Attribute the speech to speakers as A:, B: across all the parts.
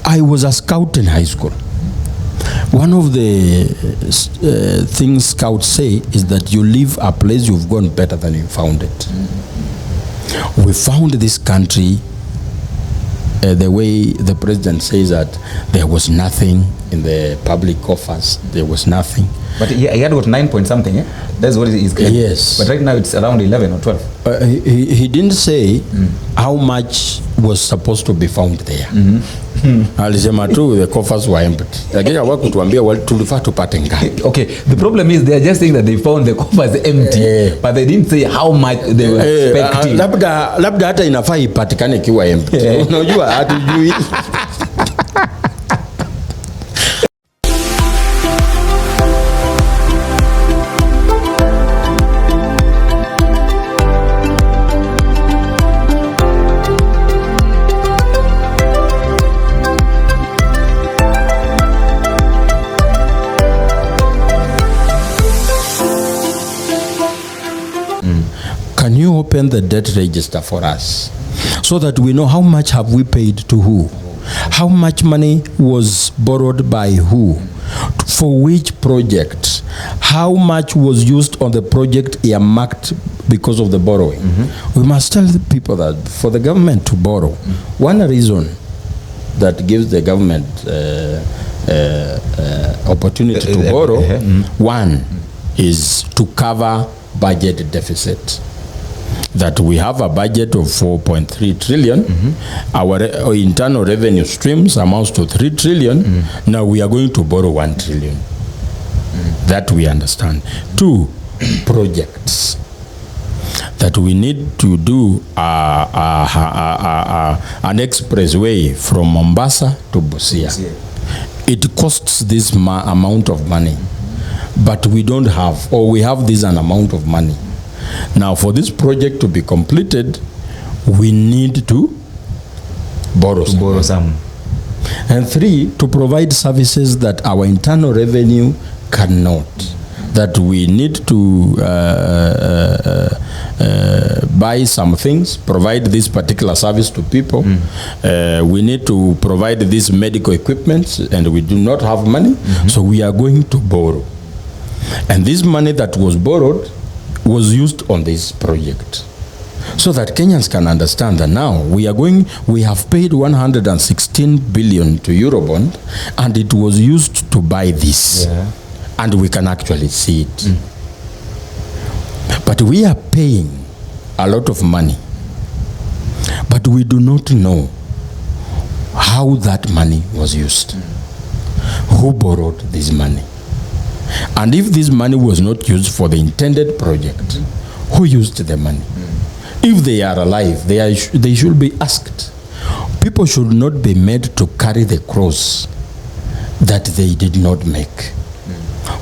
A: I was a scout in high school. One of the things scouts say is that you leave a place you've gone better than you found it. We found this country the way the president says that there was nothing in the public coffers. There was nothing.
B: But he had what, 9 point something, eh? That's what he's claiming.
A: Yes.
B: But right now it's around 11 or 12.
A: He didn't say how much was supposed to be found there. Alisema tu the coffers were empty. Lakini hawakutuambia tulifaa tupate ngapi.
B: Okay, the problem is they are just saying that they found the coffers empty, but they didn't say how much they were expecting.
A: Labda hata inafaa ipatikane kiwa empty. Unajua hatujui. Can you open the debt register for us so that we know how much have we paid to who? How much money was borrowed by who? For which project? How much was used on the project earmarked because of the borrowing? We must tell the people that for the government to borrow, one reason that gives the government opportunity to borrow, one is to cover budget deficit. That we have a budget of 4.3 trillion. Our internal revenue streams amounts to 3 trillion. Now we are going to borrow 1 trillion. That we understand. 2, projects. That we need to do an expressway from Mombasa to Busia. It costs this amount of money, but we don't have, or we have this an amount of money. Now, for this project to be completed, we need to borrow some. And 3, to provide services that our internal revenue cannot. That we need to buy some things, provide this particular service to people. We need to provide this medical equipment, and we do not have money, so we are going to borrow. And this money that was borrowed was used on this project, so that Kenyans can understand that now we have paid 116 billion to Eurobond, and it was used to buy this, and we can actually see it. But we are paying a lot of money, but we do not know how that money was used. Who borrowed this money? And if this money was not used for the intended project, who used the money? If they are alive, they should be asked. People should not be made to carry the cross that they did not make.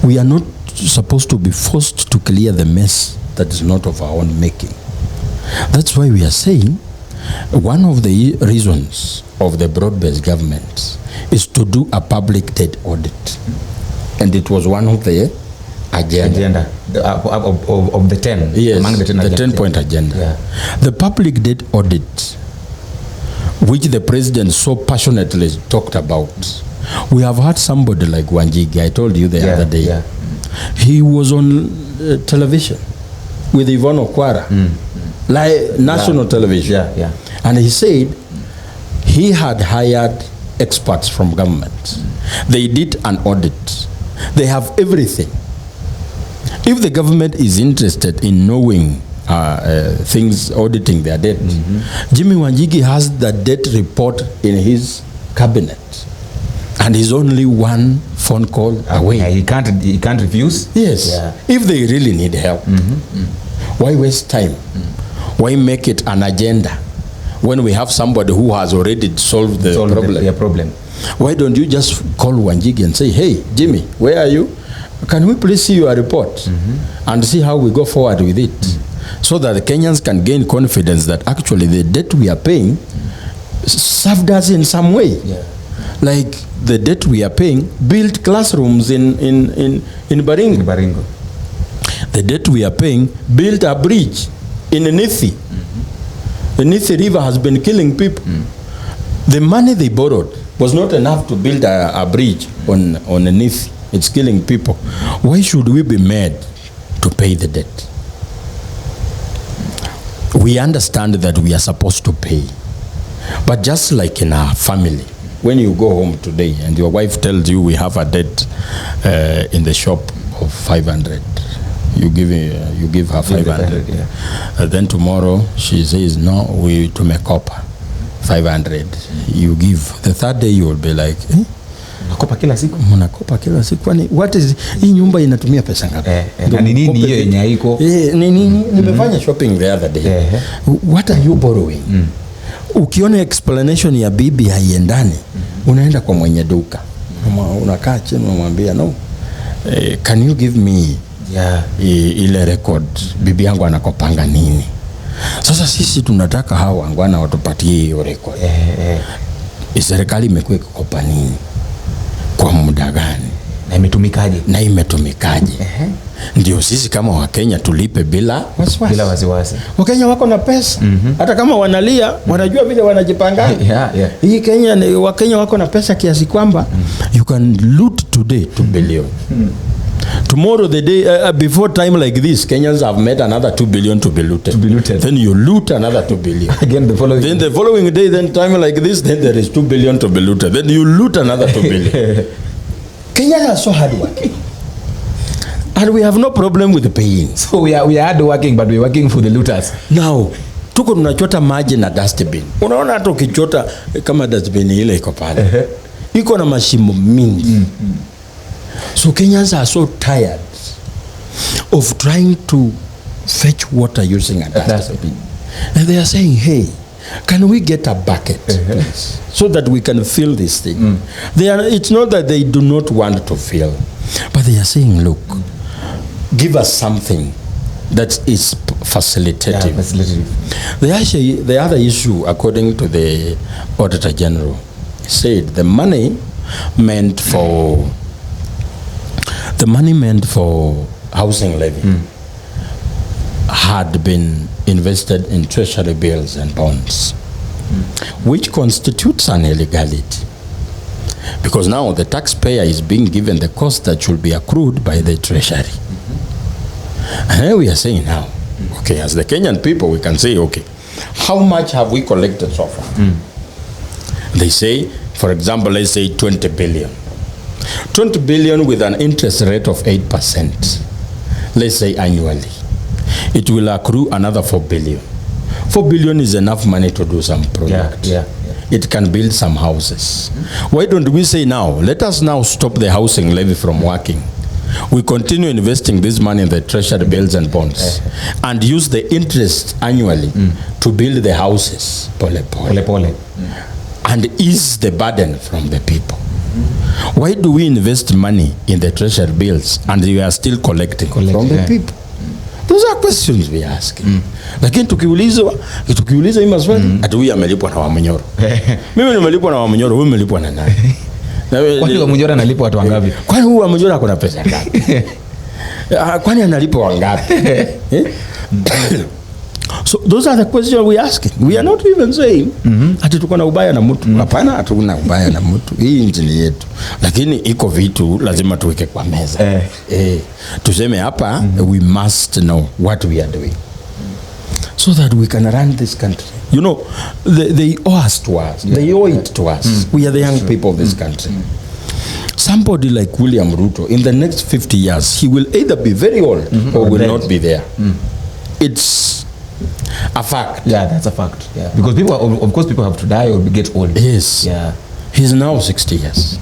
A: We are not supposed to be forced to clear the mess that is not of our own making. That's why we are saying one of the reasons of the broad-based government is to do a public debt audit. And it was one of the agenda. Of the 10. Yes,
B: among the 10
A: the 10-point agenda. The public debt audit, which the president so passionately talked about. We have had somebody like Wanjigi, I told you the other day. He was on television with Yvonne Okwara, national television. And he said he had hired experts from government. They did an audit. They have everything. If the government is interested in knowing things, auditing their debt, Jimmy Wanjigi has the debt report in his cabinet, and he's only one phone call away.
B: He can't refuse.
A: Yes. If they really need help, why waste time? Why make it an agenda when we have somebody who has already solved the problem? Why don't you just call Wanjigi and say, hey, Jimmy, where are you? Can we please see your report and see how we go forward with it? So that the Kenyans can gain confidence that actually the debt we are paying served us in some way. Like the debt we are paying built classrooms in Baringo. The debt we are paying built a bridge in Nithi. The Nithi River has been killing people. The money they borrowed was not enough to build a bridge on a Nithi. It's killing people. Why should we be made to pay the debt? We understand that we are supposed to pay. But just like in our family, when you go home today and your wife tells you we have a debt in the shop of 500, you give her 500. Yeah. Then tomorrow she says, no, we tumekopa 500. You give. The third day you will be like,
B: Mnakopa kila siku.
A: Mnakopa kila siku. Kwani what is hii nyumba inatumia pesa ngapi?
B: Na ni nini hiyo yenye haiko?
A: Nimefanya shopping the other day. What are you borrowing? Ukiona explanation ya bibi haiendani, unaenda kwa mwenye duka. Unakaa chini unamwambia, no, can you give me ile record bibi yangu anakopanga nini? Sasa sisi tunataka hao wangwana watupatie hiyo record. Serikali imekuwa ikikopa nini? Kwa muda gani? Na imetumikaje? Ndio sisi kama Wakenya tulipe bila wasiwasi. Wakenya wako na pesa. Hata kama wanalia, wanajua vile wanajipanga. Hii Kenya ni Wakenya wako na pesa kiasi kwamba you can loot today 2 billion. Tomorrow the day before time like this, Kenyans have made another 2 billion to be looted. Then you loot another 2 billion. Again the following day, then time like this, then there is 2 billion to be looted. Then you loot another 2 billion. Kenyans are so hardworking. And we have no problem with paying.
B: So we are hardworking, but we are working for the looters.
A: Now, tuko tunachota maji na dustbin. Unaona hata ukichota kama dustbin ile iko pale. Iko na mashimo mingi. So Kenyans are so tired of trying to fetch water using a dustbin. And they are saying, hey, can we get a bucket, please, so that we can fill this thing? It's not that they do not want to fill, but they are saying, look, give us something that is facilitative. The other issue, according to the Auditor General, said the money meant for housing levy had been invested in treasury bills and bonds, which constitutes an illegality. Because now the taxpayer is being given the cost that should be accrued by the treasury. And here we are saying now, okay, as the Kenyan people, we can say, okay, how much have we collected so far? They say, for example, let's say 20 billion. 20 billion with an interest rate of 8%, let's say annually. It will accrue another 4 billion. 4 billion is enough money to do some project. It can build some houses. Why don't we say now, let us now stop the housing levy from working. We continue investing this money in the treasury bills and bonds and use the interest annually to build the houses and ease the burden from the people. Why do we invest money in the treasury bills and we are still collecting from the people? Those are questions we ask. Lakini tukiuliza hii maswali, ati huyu amelipwa na Wamunyoro. Mimi nimelipwa na Wamunyoro, wewe umelipwa na nani?
B: Kwani Wamunyoro analipwa watu wangapi?
A: Kwani huyu Wamunyoro ako na pesa ngapi? Kwani analipwa wangapi? So those are the questions we asking. We are not even saying ati tuko na ubaya na mtu. Hapana, hatuna ubaya na mtu. Hii nchi yetu. Lakini iko vitu lazima tuweke kwa meza. Tuseme hapa, we must know what we are doing, so that we can run this country. You know, they owe us to us. They owe it to us. We are the young people of this country. Somebody like William Ruto, in the next 50 years, he will either be very old or will not be there. It's a fact.
B: Yeah, that's a fact. Yeah. Because people, of course, people have to die or get old.
A: Yes.
B: Yeah.
A: He's now 60 years.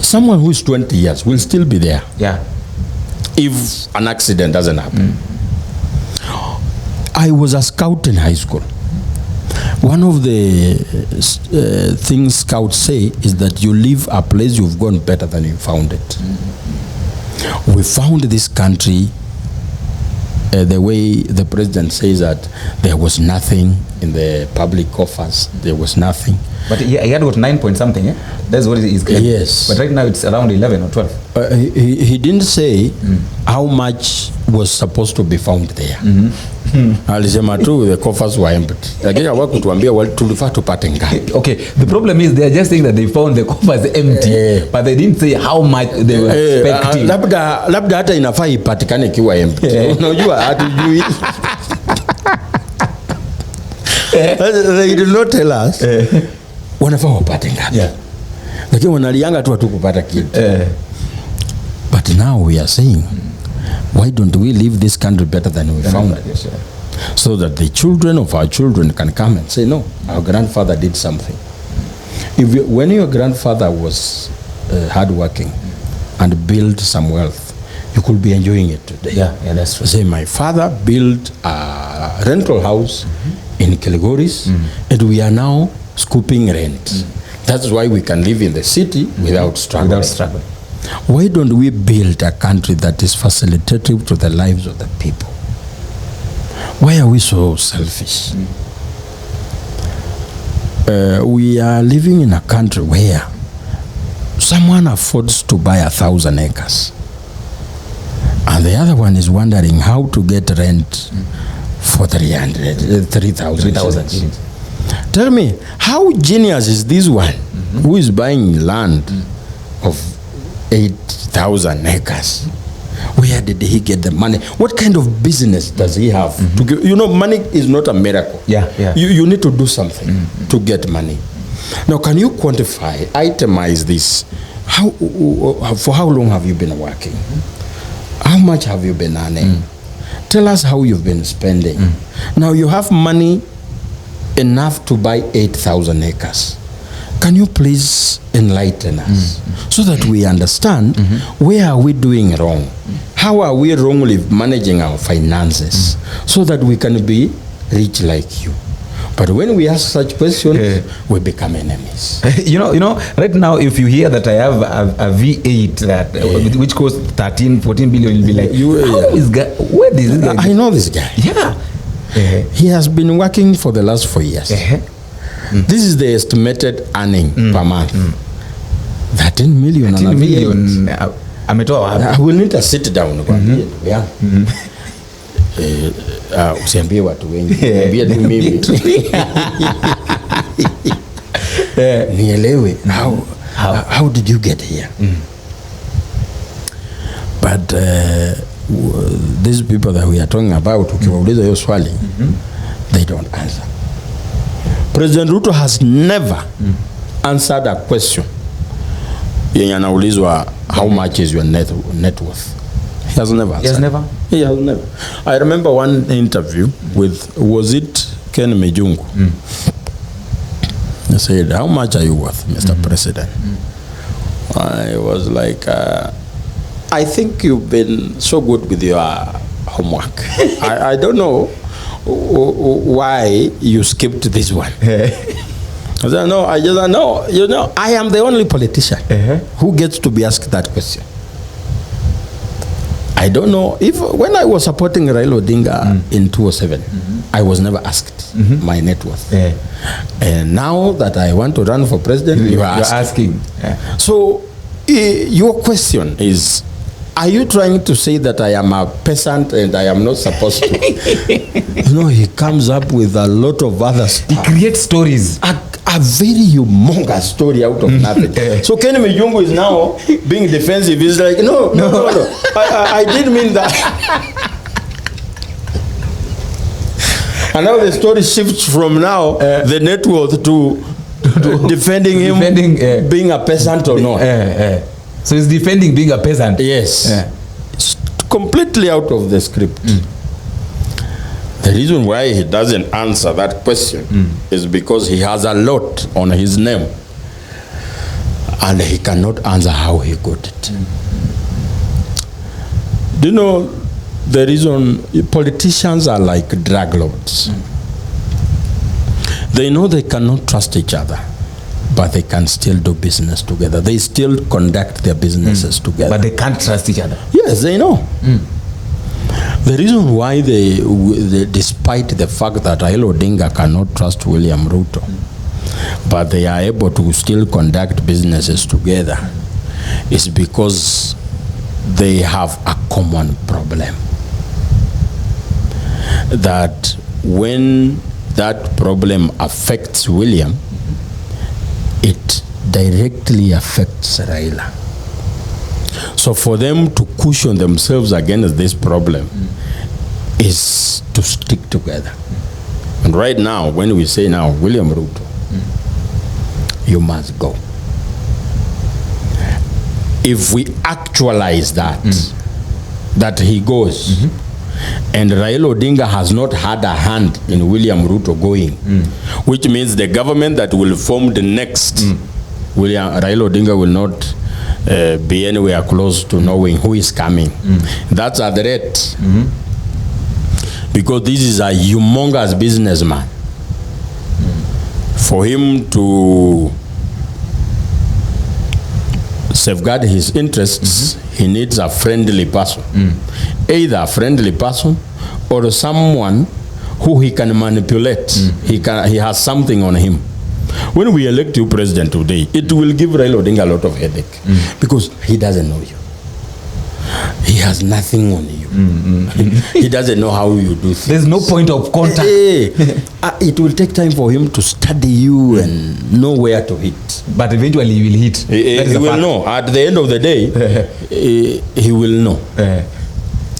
A: Someone who is 20 years will still be there.
B: Yeah.
A: If an accident doesn't happen. I was a scout in high school. One of the things scouts say is that you leave a place you've gone better than you found it. We found this country the way the president says that there was nothing in the public coffers. There was nothing.
B: But he had got 9 point something, yeah? That's what he's claiming.
A: Yes.
B: But right now it's around 11 or 12.
A: He didn't say how much was supposed to be found there. Alisema tu the coffers were empty. Lakini hawakutuambia tulifaa tupate ngapi.
B: Okay, the problem is they are just saying that they found the coffers empty, but they didn't say how much they were expecting.
A: Labda hata inafaa ipatikane ikiwa empty. Unajua hatujui. They did not tell us. Wanafaa wapate ngapi. Lakini wanalianga tu hatukupata kitu. But now we are saying, why don't we leave this country better than we found it? So that the children of our children can come and say, no, our grandfather did something. When your grandfather was hardworking and built some wealth, you could be enjoying it today.
B: Yeah, that's true.
A: Say, my father built a rental house in Kilgoris, and we are now scooping rent. That's why we can live in the city without struggling. Why don't we build a country that is facilitative to the lives of the people? Why are we so selfish? We are living in a country where someone affords to buy 1,000 acres, and the other one is wondering how to get rent for 3,000. Tell me, how genius is this one who is buying land of 8,000 acres? Where did he get the money? What kind of business does he have? To give, money is not a miracle. You need to do something to get money. Now, can you quantify, itemize this? For how long have you been working? How much have you been earning? Tell us how you've been spending. Now, you have money enough to buy 8,000 acres. Can you please enlighten us so that we understand where are we doing wrong? How are we wrongly managing our finances so that we can be rich like you? But when we ask such questions, we become enemies.
B: You know, right now, if you hear that I have a V8 that which costs 13, 14 billion, you'll be like, where is this guy?
A: I know this guy.
B: Yeah.
A: He has been working for the last 4 years. This is the estimated earning per month. 13 million.
B: 13 million.
A: I will need to sit down. Usiambie watu wengi. Niambie tu mimi. Nielewe. How did you get here? But these people that we are talking about, ukiwauliza hiyo swali, they don't answer. President Ruto has never answered a question yenye anaulizwa how much is your net worth. He has never answered. He has never. I remember one interview with, was it Ken Mijungu? He said, how much are you worth, Mr. President? I was like, I think you've been so good with your homework. I don't know why you skipped this one. I said, no, I just know, I am the only politician who gets to be asked that question. I don't know if when I was supporting Raila Odinga in 2007, I was never asked my net worth. And now that I want to run for president, you are asking. So your question is, are you trying to say that I am a peasant and I am not supposed to? He comes up with a lot of other stuff.
B: He creates stories.
A: A very humongous story out of nothing. So Ken Mijungu is now being defensive. He's like, no. I didn't mean that. And now the story shifts from now the net worth to defending him being a peasant or not.
B: So he's defending being a peasant.
A: Yes. It's completely out of the script. The reason why he doesn't answer that question is because he has a lot on his name and he cannot answer how he got it. Do you know the reason? Politicians are like drug lords. They know they cannot trust each other, but they can still do business together. They still conduct their businesses together.
B: But they can't trust each other.
A: Yes, they know. The reason why despite the fact that Raila Odinga cannot trust William Ruto, but they are able to still conduct businesses together, is because they have a common problem. That when that problem affects William, it directly affects Raila. So for them to cushion themselves against this problem is to stick together. And right now, when we say now, William Ruto, you must go. If we actualize that, that he goes, and Raila Odinga has not had a hand in William Ruto going, which means the government that will form the next Raila Odinga will not be anywhere close to knowing who is coming. That's a threat. Because this is a humongous businessman. For him to safeguard his interests, he needs a friendly person. Either a friendly person or someone who he can manipulate. He has something on him. When we elect you president today, it will give Raila Odinga a lot of headache because he doesn't know you. He has nothing on you. He doesn't know how you do things.
B: There's no point of contact.
A: It will take time for him to study you and know where to hit.
B: But eventually he will hit.
A: He will know. At the end of the day, he will know.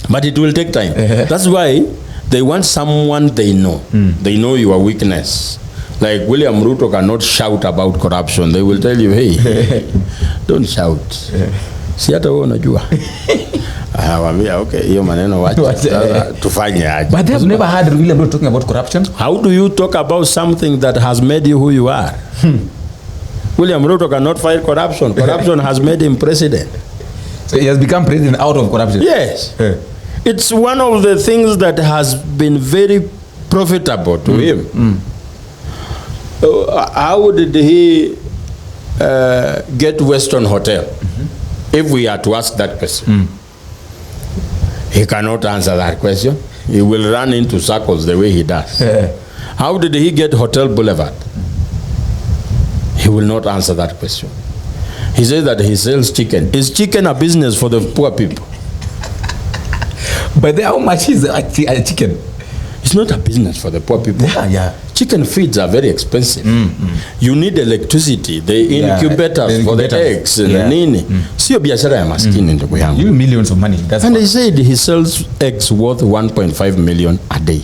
A: But it will take time. That's why they want someone they know. They know your weakness. Like William Ruto cannot shout about corruption. They will tell you, hey, don't shout. Si hata wewe unajua. Okay, hiyo maneno wacha tufanye aje.
B: But they've never heard William Ruto talking about corruption.
A: How do you talk about something that has made you who you are? William Ruto cannot fight corruption. Corruption has made him president.
B: So he has become president out of corruption.
A: Yes. It's one of the things that has been very profitable to him. How did he get Western Hotel? If we are to ask that question, he cannot answer that question. He will run into circles the way he does. How did he get Hotel Boulevard? He will not answer that question. He says that he sells chicken. Is chicken a business for the poor people?
B: But how much is a chicken?
A: It's not a business for the poor people.
B: Yeah.
A: Chicken feeds are very expensive. You need electricity, the incubators for the eggs and nini. Sio biashara ya maskini ndugu yangu.
B: You millions of money.
A: And he said he sells eggs worth 1.5 million a day.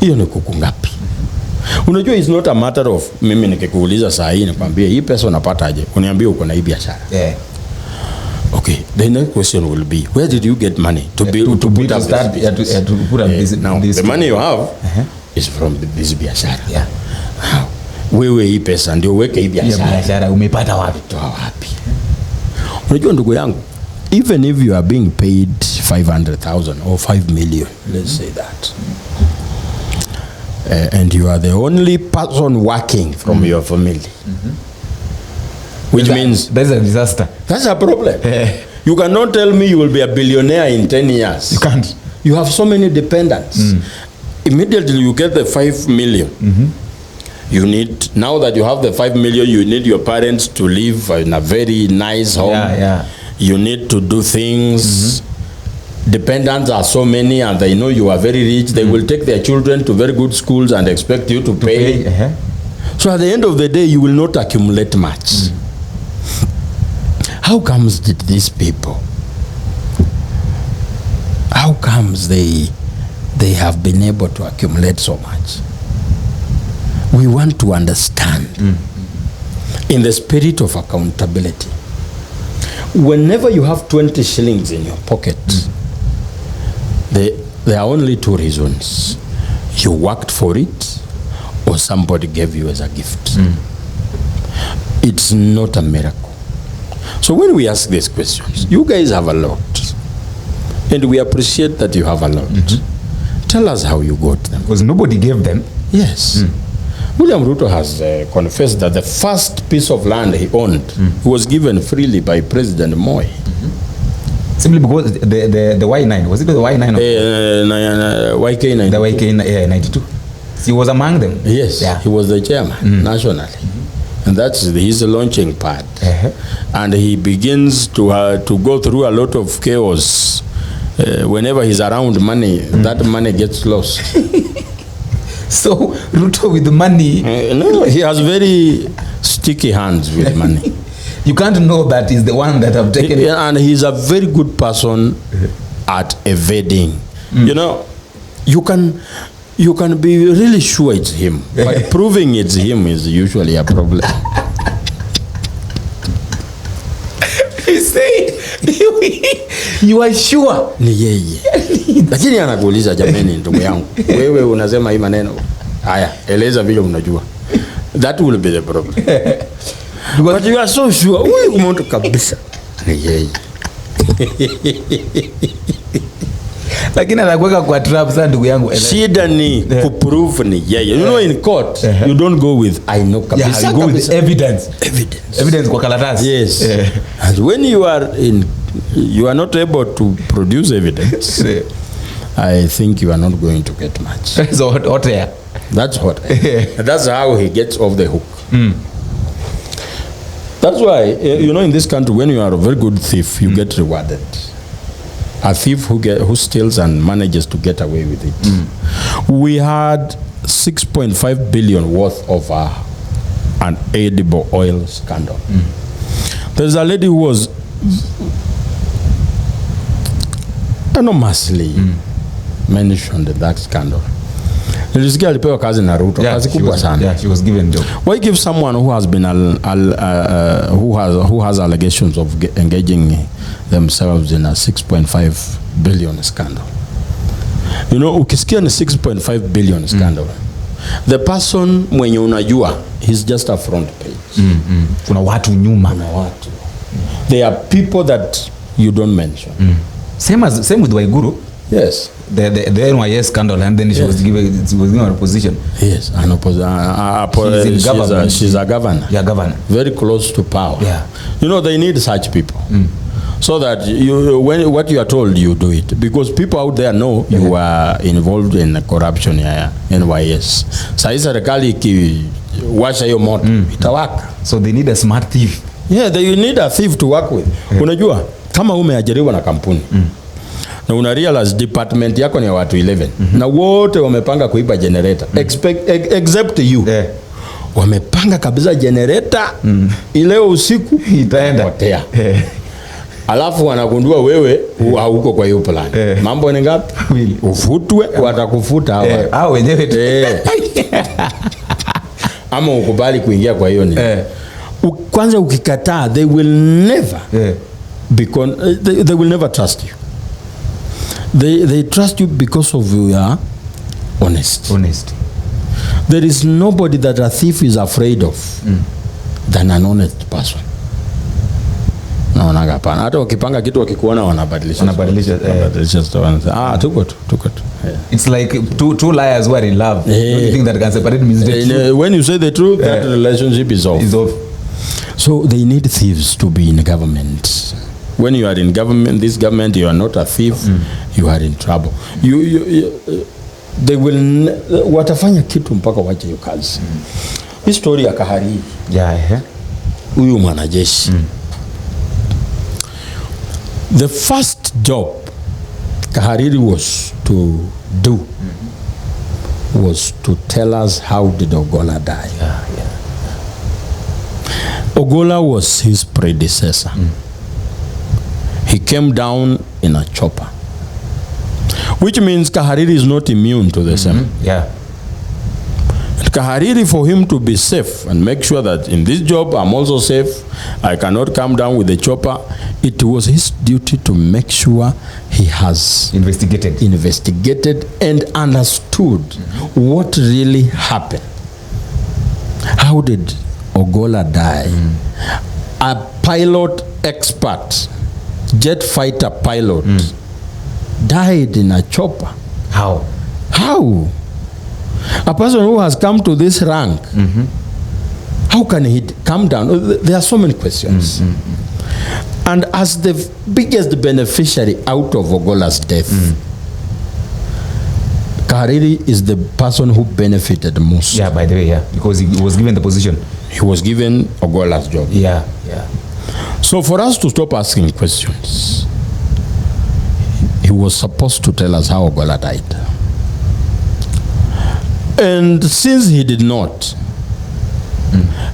A: Hiyo ni kuku ngapi? Unajua it's not a matter of mimi nikikuuliza saa hii nikwambie hii pesa unapata aje? Uniambie uko na hii biashara. Okay, the next question will be, where did you get money to build to put up this? Now, the money you have is from this biashara. Wewe hii pesa ndio weke hii biashara.
B: Umepata wapi?
A: Toa wapi? Unajua ndugu yangu, even if you are being paid 500,000 or 5 million, let's say that, and you are the only person working from your family, which means
B: that's a disaster.
A: That's a problem. You cannot tell me you will be a billionaire in 10 years.
B: You can't.
A: You have so many dependents. Immediately you get the 5 million. You need, now that you have the 5 million, you need your parents to live in a very nice home. You need to do things. Dependents are so many and they know you are very rich. They will take their children to very good schools and expect you to pay. So at the end of the day, you will not accumulate much. How comes did these people, how comes they have been able to accumulate so much? We want to understand in the spirit of accountability. Whenever you have 20 shillings in your pocket, there are only two reasons. You worked for it or somebody gave you as a gift. It's not a miracle. So when we ask these questions, you guys have a lot. And we appreciate that you have a lot. Tell us how you got them.
B: Because nobody gave them.
A: Yes. William Ruto has confessed that the first piece of land he owned was given freely by President Moi.
B: Simply because the Y9, was it the Y9?
A: YK92.
B: The YK92. He was among them.
A: Yes,
B: yeah.
A: He was the chairman nationally. And that's his launching pad. And he begins to go through a lot of chaos. Whenever he's around money, that money gets lost.
B: So Ruto with the money,
A: no, he has very sticky hands with money.
B: You can't know that he's the one that have taken it.
A: And he's a very good person at evading. You know, you can be really sure it's him, but proving it's him is usually a problem.
B: You say you are sure
A: ni yeye, lakini anakuuliza jameni, ndugu yangu, wewe unasema hii maneno haya, eleza vile unajua. That will be the problem. But you are so sure, huyu mtu kabisa ni yeye.
B: Lakini anakuweka kwa trap sana ndugu yangu.
A: Shida ni kuprove ni yeye. You know, in court you don't go with I know kabisa.
B: Yeah, you go with evidence. Evidence kwa karatasi.
A: Yes. And when you are not able to produce evidence, I think you are not going to get much.
B: So hot air.
A: That's hot air. That's how he gets off the hook. That's why, you know, in this country, when you are a very good thief, you get rewarded. A thief who steals and manages to get away with it. We had 6.5 billion worth of an edible oil scandal. There's a lady who was enormously mentioned in that scandal. Nilisikia alipewa kazi na Ruto, kazi kubwa sana.
B: Yeah, she was given job.
A: Why give someone who has been who has allegations of engaging themselves in a 6.5 billion scandal? You know, ukisikia ni 6.5 billion scandal, the person mwenye unajua, he's just a front page.
B: Kuna watu nyuma.
A: There are people that you don't mention.
B: Same with Waiguru.
A: Yes.
B: The NYS scandal, and then she was given a position.
A: Yes, she's a governor.
B: Yeah, governor.
A: Very close to power.
B: Yeah.
A: You know, they need such people. So that what you are told, you do it. Because people out there know you are involved in corruption here, NYS. Sai serikali ikiwasha hiyo moto, itawaka.
B: So they need a smart thief.
A: Yeah, you need a thief to work with. Unajua, kama umeajiriwa na kampuni, na una realize department yako ni ya watu 11 na wote wamepanga kuiba generator except you. Wamepanga kabisa generator ileo usiku
B: itaenda
A: potea. Alafu wanagundua wewe hauko kwa hiyo plan. Mambo ni ngapi? Ufutwe, watakufuta hawa.
B: Hao wenyewe.
A: Ama ukubali kuingia kwa hiyo ni. Kwanza ukikataa, they will never they will never trust you. They trust you because of your honesty. There is nobody that a thief is afraid of than an honest person. Naona hapana. Hata wakipanga kitu wakikuona wanabadilisha. Tuko tu.
B: It's like two liars who are in love. Don't you think that can separate mistake?
A: When you say the truth, that relationship is off. So they need thieves to be in government. When you are in government, this government, you are not a thief, you are in trouble. They will watafanya kitu mpaka wache hiyo kazi. Hii story ya Kahariri. Huyu mwanajeshi. The first job Kahariri was to do was to tell us how did Ogolla die. Ogolla was his predecessor. He came down in a chopper, which means Kahariri is not immune to the same. And Kahariri, for him to be safe and make sure that in this job I'm also safe, I cannot come down with the chopper, it was his duty to make sure he has investigated and understood what really happened. How did Ogolla die? A pilot expert, jet fighter pilot, died in a chopper.
B: How?
A: A person who has come to this rank, how can he come down? There are so many questions. And as the biggest beneficiary out of Ogola's death, Kahariri is the person who benefited most.
B: Yeah, by the way, yeah, because he was given the position.
A: He was given Ogola's job.
B: Yeah, yeah.
A: So for us to stop asking questions, he was supposed to tell us how Ogola died. And since he did not,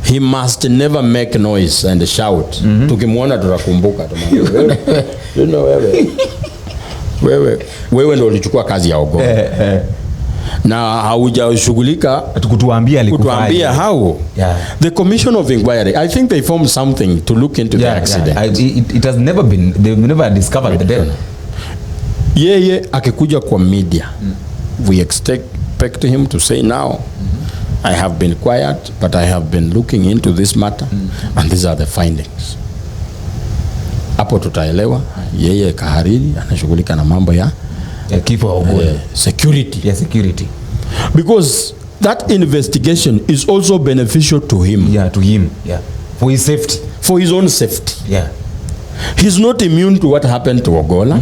A: he must never make noise and shout. Tukimwona tutakumbuka. You know, wewe ndio ulichukua kazi ya Ogola. Na haujashughulika kutuambia how.
B: Yeah.
A: The commission of inquiry, I think they formed something to look into the accident.
B: It has never been, they've never discovered the death.
A: Yeye akikuja kwa media, we expect him to say now, I have been quiet, but I have been looking into this matter, and these are the findings. Hapo tutaelewa yeye Kahariri anashughulika na mambo ya
B: kifo Ogola.
A: Security.
B: Yeah, security.
A: Because that investigation is also beneficial to him.
B: Yeah, to him. Yeah. For his safety.
A: For his own safety.
B: Yeah.
A: He's not immune to what happened to Ogola.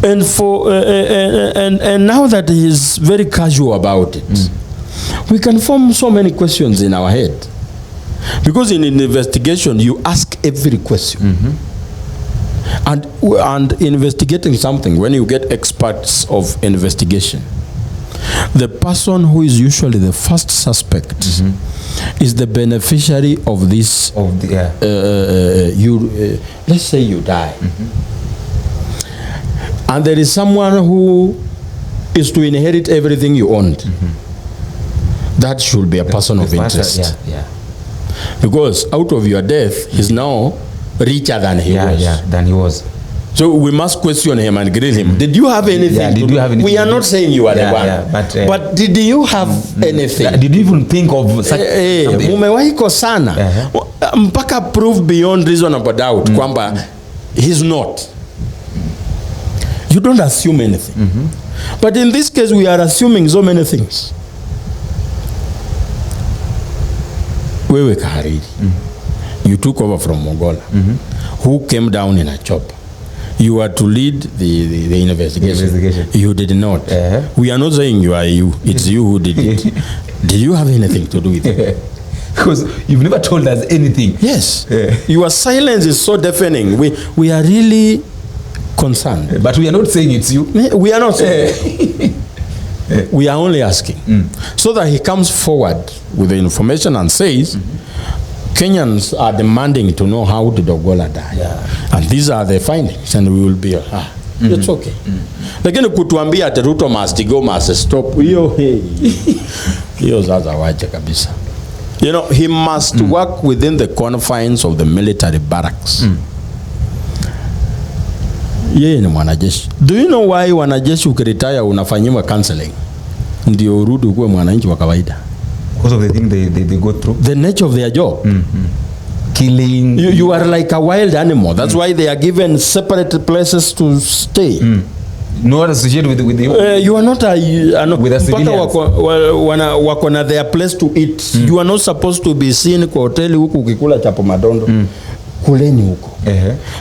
A: And for and now that he's very casual about it, we can form so many questions in our head. Because in an investigation, you ask every question. And investigating something, when you get experts of investigation, the person who is usually the first suspect is the beneficiary of this. Let's say you die. And there is someone who is to inherit everything you owned. That should be a person of interest. Because out of your death, he's now richer than he was.
B: Yeah, than he was.
A: So we must question him and grill him. Did you have anything?
B: Did you have anything?
A: We are not saying you are the one. But did you have anything?
B: Did you even think of such something?
A: Mumewahi kosana. Mpaka prove beyond reasonable doubt kwamba he's not. You don't assume anything. But in this case, we are assuming so many things. Wewe Kahariri, you took over from Ogola, who came down in a chopper. You were to lead the investigation. You did not. We are not saying you are you. It's you who did it. Did you have anything to do with it?
B: Because you've never told us anything.
A: Yes. Your silence is so deafening. We are really concerned.
B: But we are not saying it's you.
A: We are not saying. We are only asking. So that he comes forward with the information and says, Kenyans are demanding to know how did Ogola die. And these are the findings, and we will be, it's okay. Lakini kutuambia ati Ruto must go, must stop. Hiyo sasa wacha kabisa. You know, he must work within the confines of the military barracks. Yeye ni mwanajeshi. Do you know why wanajeshi ukiretire unafanyiwa counseling? Ndio urudi kuwa mwananchi wa kawaida.
B: Because of the thing they go through.
A: The nature of their job.
B: Killing.
A: You are like a wild animal. That's why they are given separate places to stay.
B: Not associated with you.
A: You are not
B: with a civilians.
A: Wako na their place to eat. You are not supposed to be seen kwa hoteli huku ukikula chapo madondo. Kuleni huko.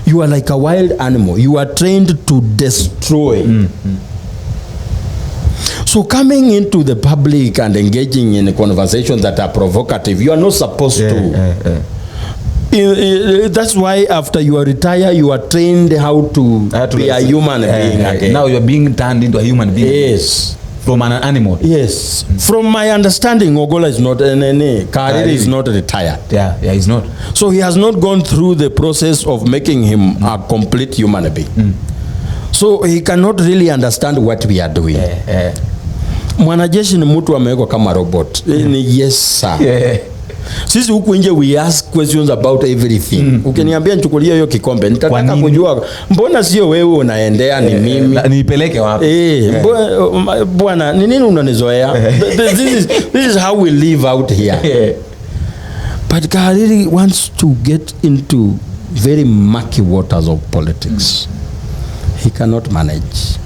A: You are like a wild animal. You are trained to destroy. So coming into the public and engaging in conversations that are provocative, you are not supposed to. That's why after you are retired, you are trained how to be a human being again.
B: Now you are being turned into a human being.
A: Yes.
B: From an animal.
A: Yes. From my understanding, Ogola is not Kahariri is not retired.
B: Yeah, he's not.
A: So he has not gone through the process of making him a complete human being. So he cannot really understand what we are doing. Mwanajeshi ni mtu amewekwa kama robot. Ni yes sir. Sisi huku nje we ask questions about everything. Ukiniambia nichukulie hiyo kikombe, nitataka kujua mbona sio wewe unaendea ni mimi.
B: Nipeleke wapi?
A: Bwana, ni nini unanizoea? This is how we live out here. But Kahariri wants to get into very murky waters of politics. He cannot manage.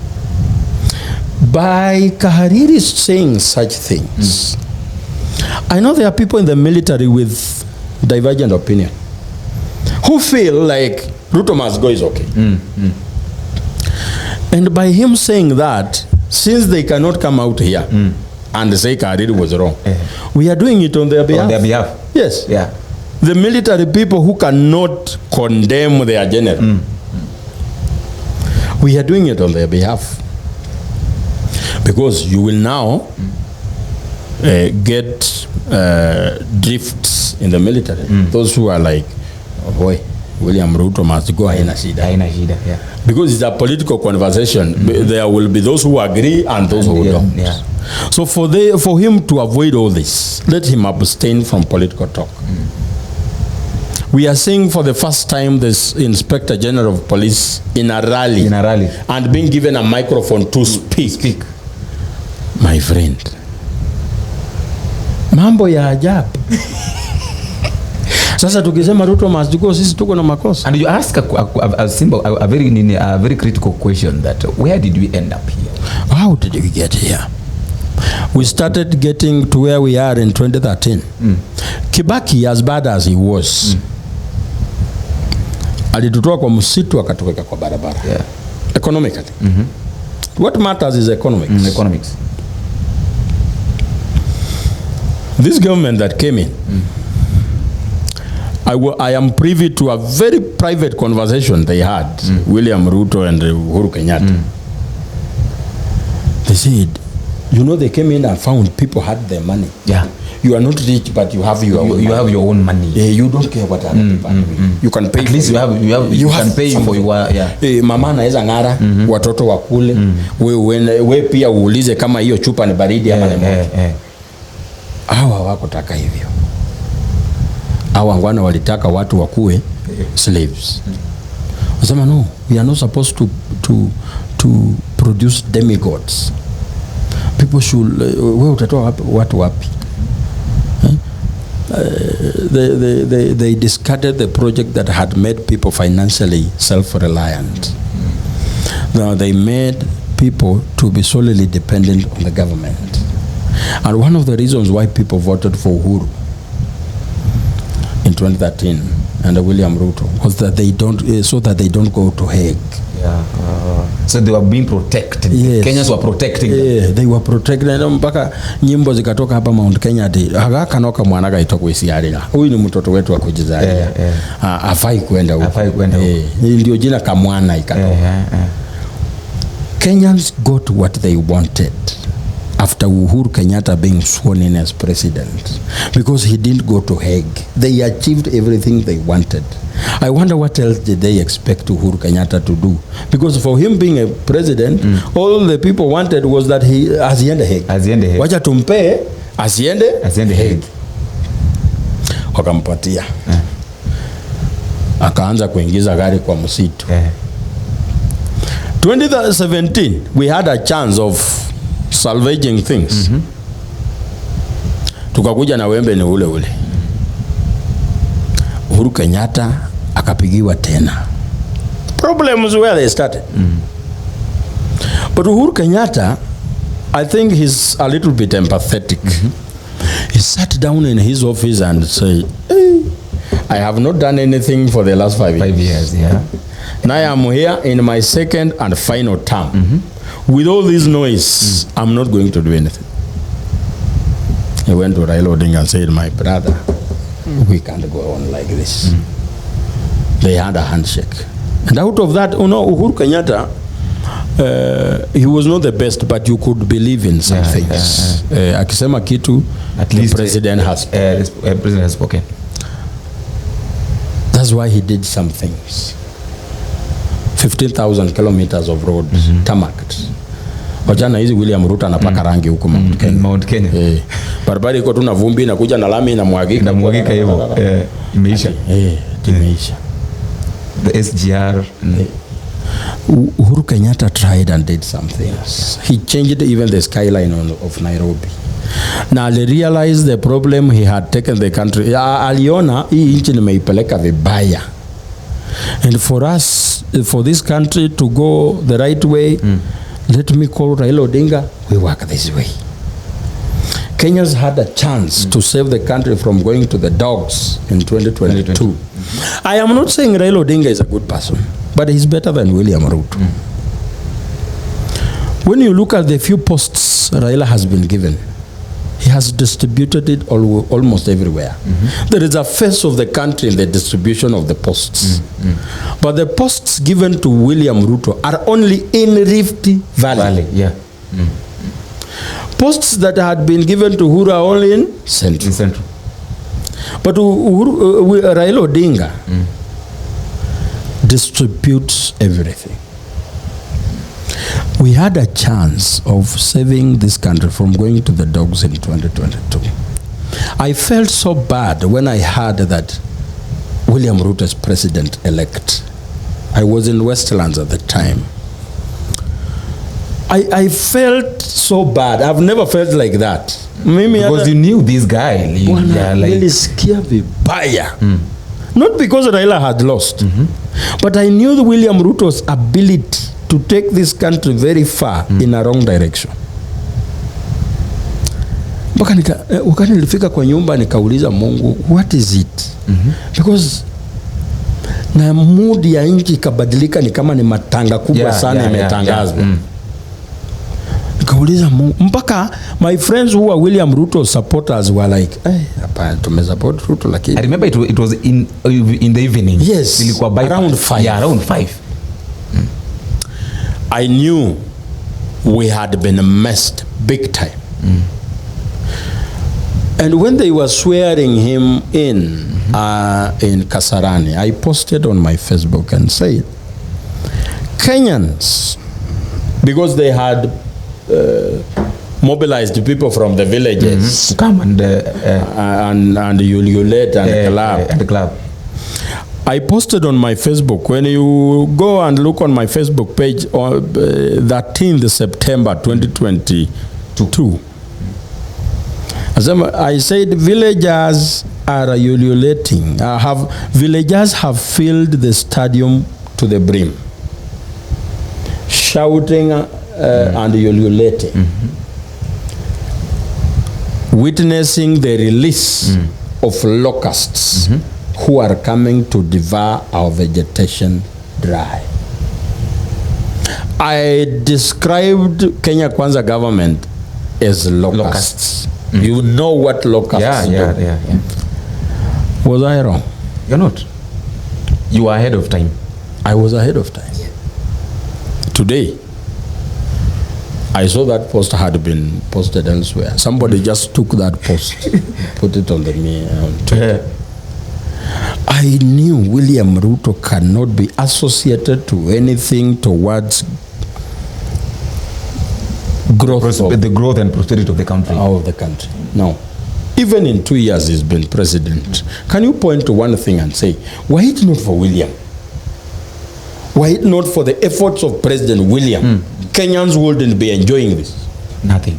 A: By Kahariri saying such things, I know there are people in the military with divergent opinion who feel like Ruto must go is okay. And by him saying that, since they cannot come out here and say Kariri was wrong, we are doing it on their behalf.
B: On their behalf.
A: Yes.
B: Yeah.
A: The military people who cannot condemn their general, we are doing it on their behalf. Because you will now get drifts in the military. Those who are like, oh boy, William Ruto must go haina shida.
B: Yeah.
A: Because it's a political conversation. There will be those who agree and those who don't.
B: Yeah.
A: So for him to avoid all this, let him abstain from political talk. We are seeing for the first time this Inspector General of Police in a rally. And being given a microphone to speak. My friend. Mambo ya ajabu. Sasa tukisema Ruto must go, sisi tuko na makosa.
B: And you ask a simple, a very critical question that where did we end up here?
A: How did we get here? We started getting to where we are in 2013. Kibaki, as bad as he was, alitutoa kwa msitu akatuweka kwa barabara. Economically. What matters is economics.
B: Economics.
A: This government that came in, I am privy to a very private conversation they had, William Ruto and Uhuru Kenyatta. They said, they came in and found people had their money.
B: Yeah.
A: You are not rich, but you have your own money.
B: Have your own money.
A: You don't care what other people are doing. You can pay.
B: At least you can pay for your
A: mama anaweza ngara, watoto wakule, we pia uulize kama hiyo chupa ni baridi ama ni moto. Hawa hawakutaka hivyo. Hawa ngwana walitaka watu wakuwe slaves. Wasema no, we are not supposed to produce demigods. People should wewe utatoa watu wapi? They discarded the project that had made people financially self-reliant. Now they made people to be solely dependent on the government. And one of the reasons why people voted for Uhuru in 2013 and William Ruto was that they don't go to Hague.
B: So they were being protected.
A: Yes.
B: Kenyans were protecting them.
A: Yeah, they were protected. Mpaka nyimbo zikatoka hapa Mount Kenya ati kanoka mwanaga itokuisiaria. Huyu ni mtoto wetu wa kujizalia. Afai kwenda huko. Ndio jina kamwana ikatoka. Kenyans got what they wanted after Uhuru Kenyatta being sworn in as president, because he didn't go to Hague. They achieved everything they wanted. I wonder what else did they expect Uhuru Kenyatta to do, because for him being a president, all the people wanted was that he asiende Hague. Wacha tumpe asiende Hague. Wakampatia. Akaanza kuingiza gari kwa msitu. 2017 we had a chance of salvaging things. Tukakuja na wembe ni ule. Uhuru Kenyatta akapigiwa tena. Problems where they started. But Uhuru Kenyatta, I think he's a little bit empathetic. He sat down in his office and said, hey, I have not done anything for the last 5 years.
B: 5 years, yeah.
A: Now I am here in my second and final term. With all this noise, I'm not going to do anything. He went to Raila Odinga and said, my brother, we can't go on like this. They had a handshake. And out of that, Uhuru Kenyatta, he was not the best, but you could believe in some things. Akisema kitu,
B: at
A: the
B: least
A: president has
B: spoken.
A: That's why he did some things. 15,000 kilometers of road tarmacked. Wajana hizi William Ruto anapaka rangi huko
B: Mount Kenya.
A: Barabara iko tu na vumbi inakuja na lami
B: inamwagika hivyo. Imeisha.
A: Imeisha.
B: The SGR.
A: Uhuru Kenyatta tried and did some things. He changed even the skyline of Nairobi. Now they realized the problem, he had taken the country. Aliona hii nchi nimeipeleka vibaya. And for us, for this country to go the right way, let me call Raila Odinga, we work this way. Kenyans had a chance to save the country from going to the dogs in 2022. I am not saying Raila Odinga is a good person, but he's better than William Ruto. When you look at the few posts Raila has been given, he has distributed it almost everywhere. There is a face of the country in the distribution of the posts. But the posts given to William Ruto are only in Rift Valley. Posts that had been given to Uhuru are only in Central. But Raila Odinga distributes everything. We had a chance of saving this country from going to the dogs in 2022. I felt so bad when I heard that William Ruto is president-elect. I was in Westlands at the time. I felt so bad. I've never felt like that.
B: Because you knew this guy.
A: Not because Raila had lost, but I knew William Ruto's ability to take this country very far in a wrong direction. Wakati nilifika kwa nyumba nikauliza Mungu, what is it? Because na mood ya nchi ikabadilika, ni kama ni matanga kubwa sana imetangazwa. Nikauliza Mungu, mpaka my friends who are William Ruto supporters were like, hapana, tumesupport Ruto lakini.
B: I remember it was in the evening.
A: Yes, around 5.
B: Yeah, around 5.
A: I knew we had been messed big time. And when they were swearing him in Kasarani, I posted on my Facebook and said, Kenyans, because they had mobilized people from the villages
B: to come and
A: ululate and
B: the club.
A: I posted on my Facebook. When you go and look on my Facebook page on 13th September 2022, I said villagers are ululating. Villagers have filled the stadium to the brim, shouting and ululating, witnessing the release of locusts who are coming to devour our vegetation dry. I described Kenya Kwanza government as locusts. You know what locusts do.
B: Yeah.
A: Was I wrong?
B: You're not. You are ahead of time.
A: I was ahead of time. Today, I saw that post had been posted elsewhere. Somebody just took that post, put it on the Twitter. I knew William Ruto cannot be associated to anything towards
B: the growth and prosperity of the country.
A: No. Even in 2 years he's been president. Can you point to one thing and say, were it not for William, were it not for the efforts of President William, Kenyans wouldn't be enjoying this?
B: Nothing.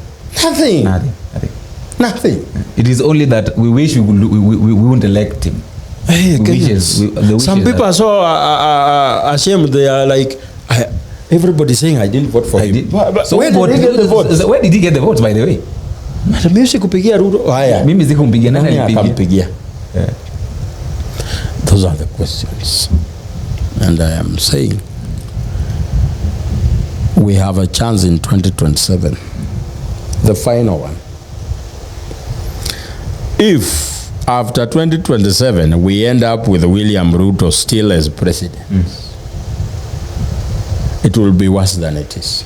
B: It is only that we wish we wouldn't elect him.
A: Hey, some people are so ashamed. They are like, everybody saying I didn't vote for him.
B: So where did he get the votes? Where did he get the votes, by the way?
A: Mimi sikupigia Ruto.
B: Mimi sikumpigia, nani alipigia?
A: Those are the questions. And I am saying we have a chance in 2027, the final one. If after 2027 we end up with William Ruto still as president, it will be worse than it is.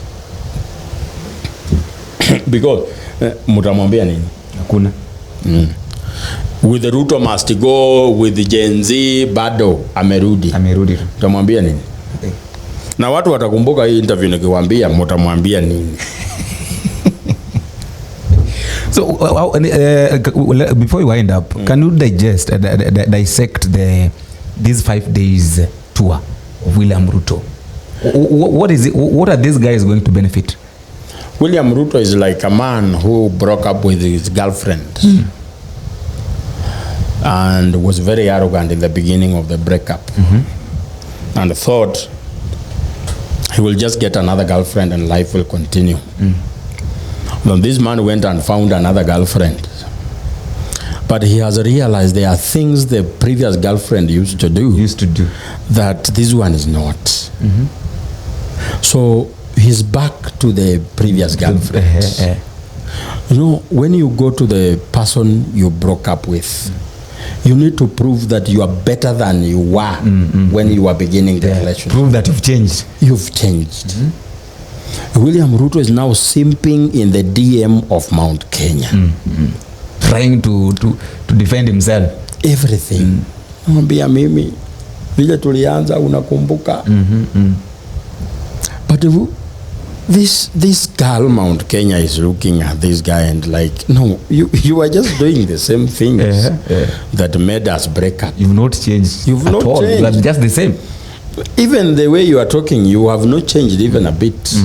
A: Because mutamwambia nini?
B: Hakuna.
A: With the Ruto must go, with the Gen Z bado amerudi. Mutamwambia nini? Na watu watakumbuka hii interview nikiwaambia, mutamwambia nini?
B: So before you wind up, can you dissect these 5 days tour of William Ruto? What is it? What are these guys going to benefit?
A: William Ruto is like a man who broke up with his girlfriend and was very arrogant in the beginning of the breakup, and thought he will just get another girlfriend and life will continue. Then this man went and found another girlfriend. But he has realized there are things the previous girlfriend used to do that this one is not. So he's back to the previous girlfriend. You know, when you go to the person you broke up with, you need to prove that you are better than you were when you were beginning the relationship.
B: Prove that you've changed.
A: You've changed. William Ruto is now simping in the DM of Mount Kenya.
B: Trying to defend himself.
A: Everything. Mwambia mimi vile tulianza unakumbuka. But this girl Mount Kenya is looking at this guy and like, no, you are just doing the same things that made us break up.
B: You've not changed.
A: You've not changed.
B: That's just the same.
A: Even the way you are talking, you have not changed even a bit.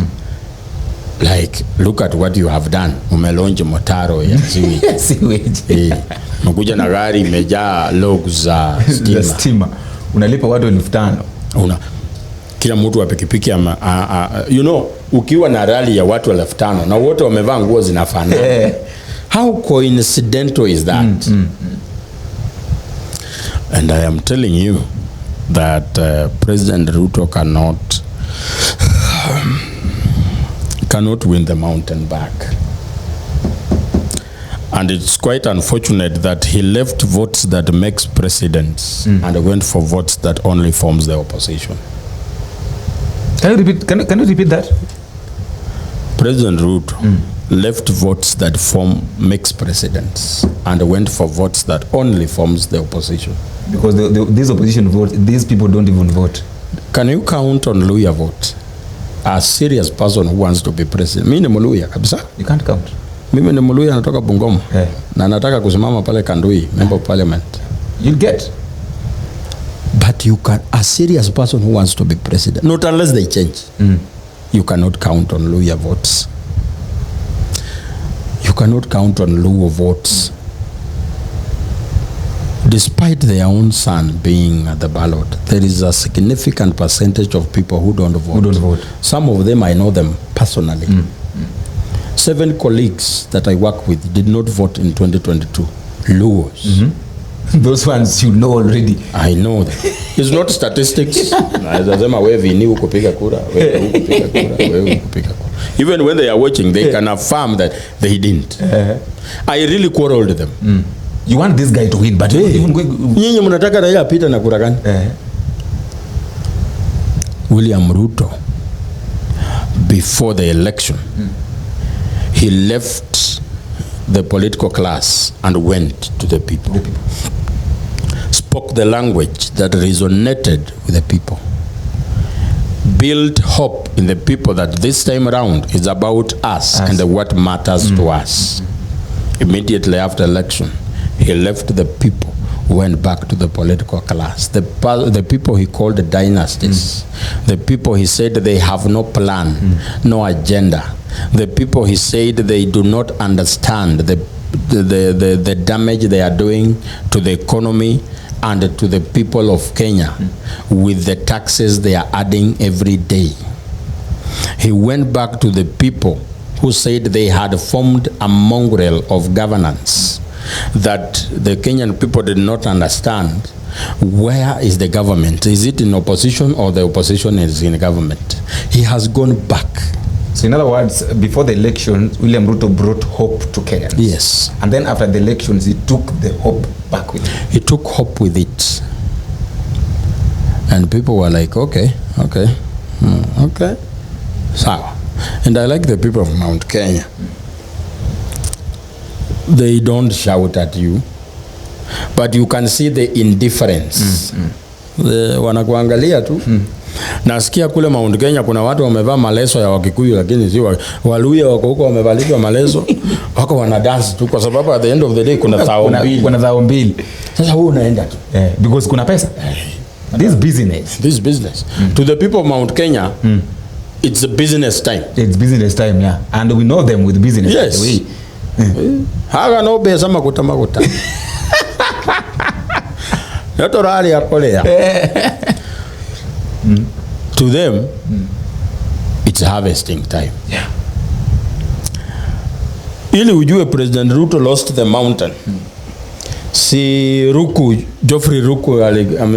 A: Like, look at what you have done. Umelonje motaro ya
B: sewage.
A: Mkuja na gari imejaa logs za
B: stima. Unalipa watu 5,000.
A: Kila mtu wa pikipiki you know, ukiwa na rally ya watu 5,000 na wote wamevaa nguo zinafanana. How coincidental is that? And I am telling you that President Ruto cannot win the mountain back. And it's quite unfortunate that he left votes that makes presidents and went for votes that only forms the opposition.
B: Can you repeat that?
A: President Ruto left votes that makes presidents and went for votes that only forms the opposition.
B: Because these opposition votes, these people don't even vote.
A: Can you count on Luya vote? A serious person who wants to be president. Mimi ni Mluya kabisa.
B: You can't count.
A: Mimi ni Mluya, natoka Bungoma. Na nataka kusimama pale Kandui, member of parliament.
B: You'll get.
A: But you can, a serious person who wants to be president, not unless they change. You cannot count on Luya votes. You cannot count on Luo votes. Despite their own son being at the ballot, there is a significant percentage of people who don't vote. Some of them, I know them personally. 7 colleagues that I work with did not vote in 2022. Luos.
B: Those ones you know already.
A: I know them. It's not statistics. Even when they are watching, they can affirm that they didn't. I really quarreled them.
B: You want this guy to win, but
A: nyinyi mnataka raia apite na kura gani? William Ruto, before the election, he left the political class and went to the people. Spoke the language that resonated with the people. Built hope in the people that this time around is about us and what matters to us. Immediately after election, he left the people, went back to the political class. The people he called the dynasties. The people he said they have no plan, no agenda. The people he said they do not understand the damage they are doing to the economy and to the people of Kenya with the taxes they are adding every day. He went back to the people who said they had formed a mongrel of governance that the Kenyan people did not understand. Where is the government? Is it in opposition or the opposition is in government? He has gone back.
B: So in other words, before the election, William Ruto brought hope to Kenyans.
A: Yes.
B: And then after the elections, he took the hope back with him.
A: He took hope with it. And people were like, okay. So, and I like the people of Mount Kenya. They don't shout at you, but you can see the indifference. Wanakuangalia tu. Nasikia kule Mount Kenya kuna watu wamevaa maleso ya Wakikuyu, lakini si Waluya wako huko wamevalishwa maleso, wako wana dance tu kwa sababu at the end of the day kuna thao mbili.
B: Kuna thao mbili.
A: Sasa wewe unaenda tu.
B: Because kuna pesa. This business. To the people of Mount Kenya, it's a business time. It's business time, yeah. And we know them with business.
A: Yes. Haga no besa makuta. Yoto rali ya kolea. To them, it's harvesting time.
B: Yeah.
A: Ili ujue President Ruto lost the mountain. Si Ruku, Geoffrey Ruku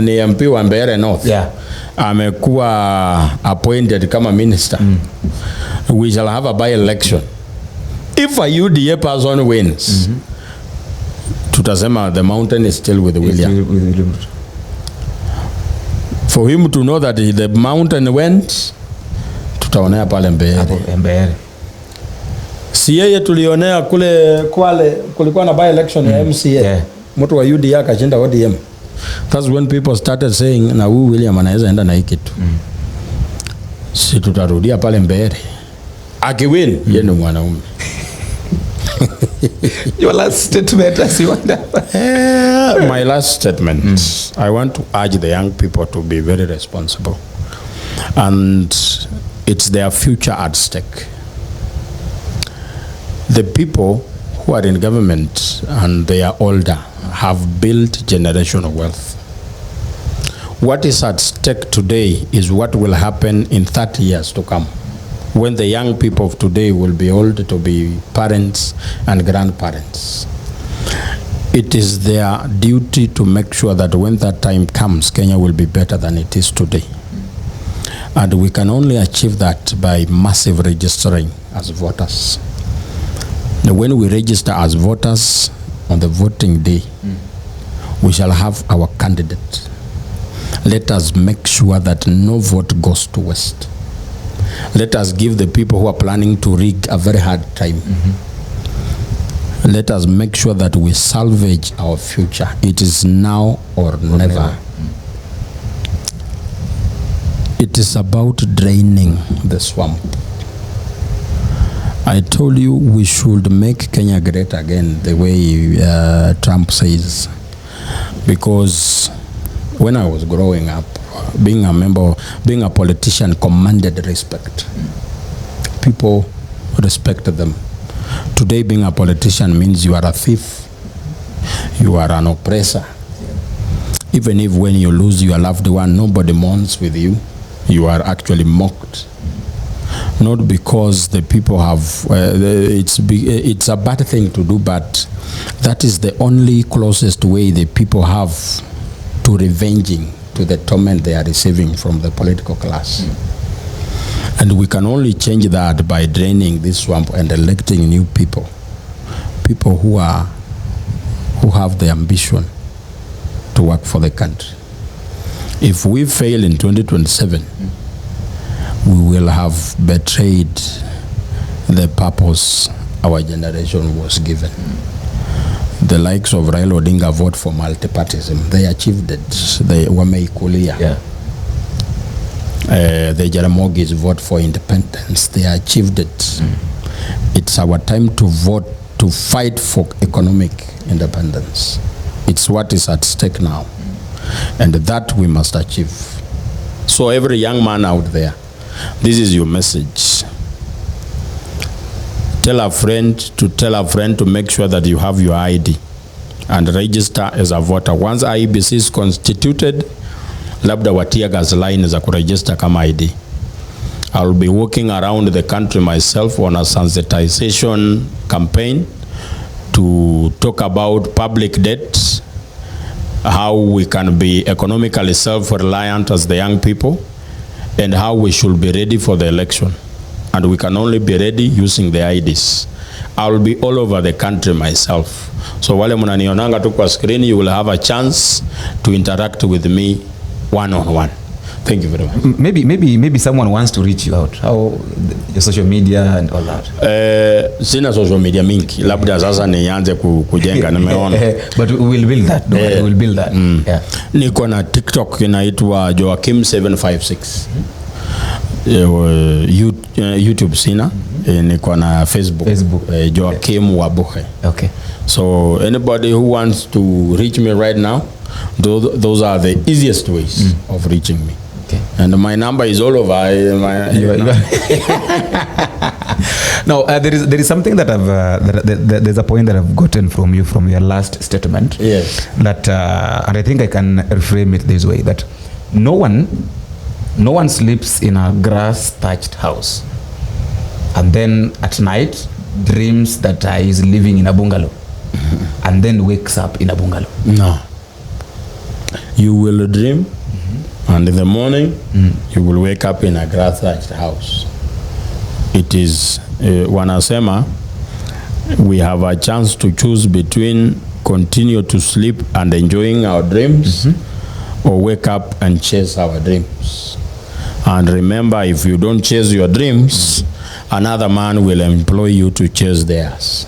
A: ni MP wa Mbeere North.
B: Yeah.
A: Amekuwa appointed kama minister. We shall have a by-election. If a UDA person wins, tutasema the mountain is still with William. For him to know that the mountain went, tutaonea pale Mbeere. Si yeye tulionea kule Kwale, kulikuwa na by-election ya MCA.
B: Yeah.
A: Mtu wa UDA akashinda ODM. That's when people started saying na huyu William anaweza enda na hiki tu. Si tutarudia pale Mbeere. Akiwin, yeye ni mwanaume.
B: Your last statement as you wonder.
A: My last statement. I want to urge the young people to be very responsible. And it's their future at stake. The people who are in government and they are older have built generational wealth. What is at stake today is what will happen in 30 years to come, when the young people of today will be old to be parents and grandparents. It is their duty to make sure that when that time comes, Kenya will be better than it is today. And we can only achieve that by massive registering as voters. Now, when we register as voters on the voting day, we shall have our candidate. Let us make sure that no vote goes to waste. Let us give the people who are planning to rig a very hard time. Let us make sure that we salvage our future. It is now or never. It is about draining the swamp. I told you we should make Kenya great again, the way Trump says. Because when I was growing up, being a politician commanded respect. People respected them. Today, being a politician means you are a thief. You are an oppressor. Even if when you lose your loved one, nobody mourns with you. You are actually mocked. Not because the people have, it's a bad thing to do, but that is the only closest way the people have to revenging to the torment they are receiving from the political class. And we can only change that by draining this swamp and electing new people. People who have the ambition to work for the country. If we fail in 2027, we will have betrayed the purpose our generation was given. The likes of Raila Odinga vote for multipartyism. They achieved it. They wameikulia.
B: Yeah.
A: The Jaramogis vote for independence. They achieved it. It's our time to vote, to fight for economic independence. It's what is at stake now. And that we must achieve. So every young man out there, this is your message. Tell a friend to make sure that you have your ID and register as a voter. Once IEBC is constituted, labda watia gas line za kuregister kama ID. I'll be walking around the country myself on a sensitization campaign to talk about public debt, how we can be economically self-reliant as the young people, and how we should be ready for the election. And we can only be ready using the IDs. I will be all over the country myself. So wale mnanionanga tu kwa screen, you will have a chance to interact with me one-on-one. Thank you very much.
B: Maybe someone wants to reach you out. How your social media and all that?
A: Sina social media mingi. Labda sasa nianze kujenga nimeona.
B: But we will build that. We will build that. Yeah.
A: Niko na TikTok inaitwa Joakim 756. YouTube sina. Niko na Facebook. Joakim Wabuhe.
B: Okay.
A: So anybody who wants to reach me right now, those are the easiest ways of reaching me.
B: Okay.
A: And my number is all over.
B: Now there is something that there's a point that I've gotten from you from your last statement.
A: Yes.
B: That and I think I can reframe it this way, that no one sleeps in a grass thatched house and then at night dreams that he is living in a bungalow and then wakes up in a bungalow?
A: No. You will dream, and in the morning, you will wake up in a grass-thatched house. It is, wanasema, we have a chance to choose between continue to sleep and enjoying our dreams, or wake up and chase our dreams. And remember, if you don't chase your dreams, another man will employ you to chase theirs.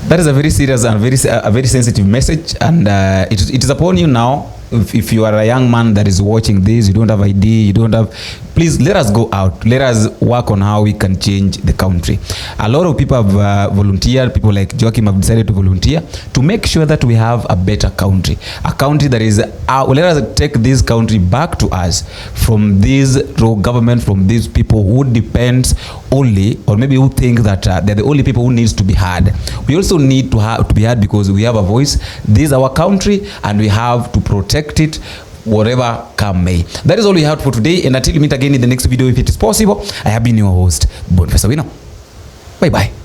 B: That is a very serious and a very sensitive message, and it is upon you now. If you are a young man that is watching this, you don't have ID, you don't have, please let us go out. Let us work on how we can change the country. A lot of people have volunteered. People like Joachim have decided to volunteer to make sure that we have a better country. A country that is, let us take this country back to us from this raw government, from these people who depends only, or maybe who think that they're the only people who needs to be heard. We also need to be heard because we have a voice. This is our country and we have to protect it, whatever come may. That is all we have for today, and until we meet again in the next video, if it is possible, I have been your host, Beneficiaries. Bye bye.